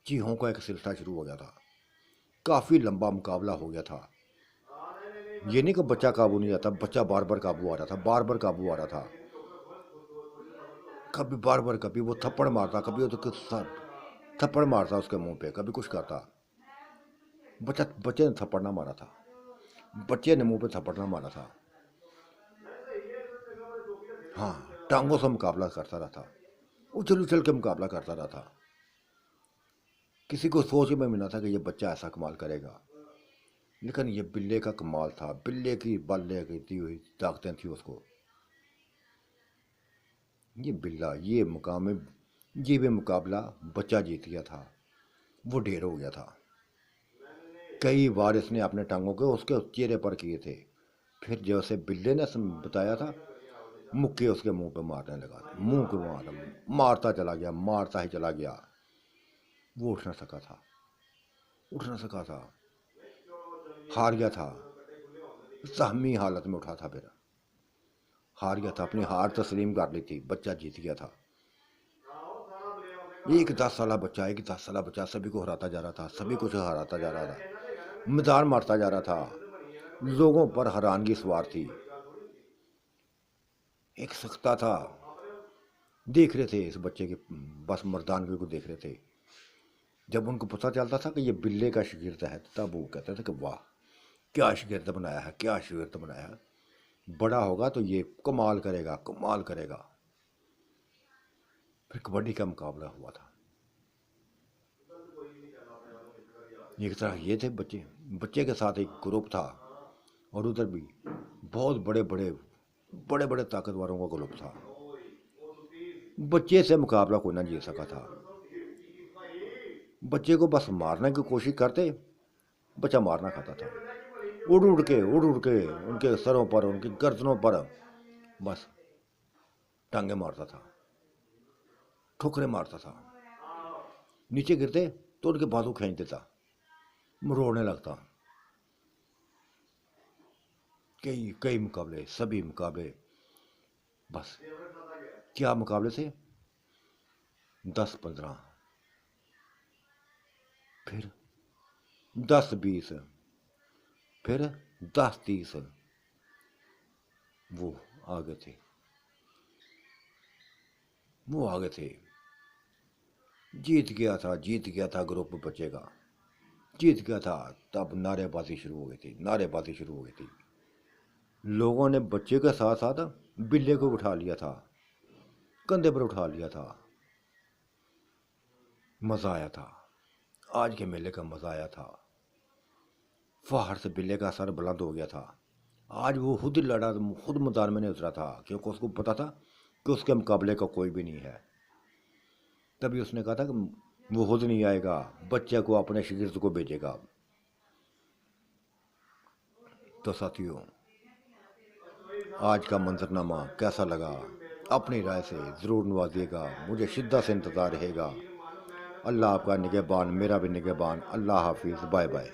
चीहों का एक सिलसिला शुरू हो गया था। काफ़ी लंबा मुकाबला हो गया था। ये नहीं कि बच्चा काबू नहीं आता, बच्चा बार बार काबू आ रहा था, बार बार काबू आ रहा था। कभी बार बार, कभी वो थप्पड़ मारता, कभी उसके सर थप्पड़ मारता उसके मुंह पे, कभी कुछ करता। बच्चे ने थप्पड़ ना मारा था, बच्चे ने मुंह पे थप्पड़ ना मारा था। हाँ, टांगों से मुकाबला करता रहा था, उछल उछल के मुकाबला करता रहा था। किसी को सोच में मिला था कि ये बच्चा ऐसा कमाल करेगा, लेकिन ये बिल्ले का कमाल था। बिल्ले की बल्ले की दी हुई ताकतें थी उसको। ये बिल्ला ये भी मुकाबला बच्चा जीत गया था। वो ढेर हो गया था। कई बार इसने अपने टांगों के उसके चेहरे पर किए थे। फिर जैसे बिल्ले ने बताया था, मुक्के उसके मुंह पे मारने लगा, मुंह को मारता चला गया, मारता ही चला गया। वो उठ ना सका था, उठ ना सका था, हार गया था। सहमी हालत में उठा था, फिर हार गया था, अपनी हार तस्लीम कर ली थी। बच्चा जीत गया था। एक 10 साल बच्चा सभी को हराता जा रहा था, सभी कुछ हराता जा रहा था, मैदान मारता जा रहा था। लोगों पर हैरानगी सवार थी। एक सख्ता था, देख रहे थे इस बच्चे के बस मर्दानगी को देख रहे थे। जब उनको पता चलता था कि ये बिल्ले का शागिर्द है, तब वो कहते थे कि वाह, क्या शागिर्द बनाया है, क्या शागिर्द बनाया है। बड़ा होगा तो ये कमाल करेगा, कमाल करेगा। फिर कबड्डी का मुकाबला हुआ था। एक तरह ये थे बच्चे, बच्चे के साथ एक ग्रुप था, और उधर भी बहुत बड़े बड़े ताकतवरों का ग्रुप था। बच्चे से मुकाबला कोई ना जीत सका था। बच्चे को बस मारने की कोशिश करते, बच्चा मारना खाता था। उड़ उड़ के उनके सरों पर, उनकी गर्दनों पर बस टांगे मारता था, ठोकरे मारता था। नीचे गिरते तो उनके बाजू खींच देता, मरोड़ने लगता। कई कई मुकाबले, सभी मुकाबले बस क्या मुकाबले थे, 10-15, फिर 10-20, फिर 10-30। वो आगे थे, वो आगे थे। जीत गया था ग्रुप बच्चे का, जीत गया था। तब नारेबाजी शुरू हो गई थी, नारेबाजी शुरू हो गई थी। लोगों ने बच्चे के साथ साथ बिल्ले को उठा लिया था, कंधे पर उठा लिया था। मज़ा आया था, आज के मेले का मज़ा आया था। फहार से बिल्ले का सर बुलंद हो गया था। आज वो खुद लड़ा, खुद मैदान में नहीं उतरा था, क्योंकि उसको पता था कि उसके मुकाबले का कोई भी नहीं है। तभी उसने कहा था कि वो खुद नहीं आएगा, बच्चे को अपने शागिर्द को भेजेगा। तो साथियों, आज का मंजरनामा कैसा लगा, अपनी राय से ज़रूर नवाजिएगा। मुझे शिद्दत से इंतज़ार रहेगा। अल्लाह आपका निगहबान, मेरा भी निगहबान। अल्लाह हाफिज़, बाय बाय।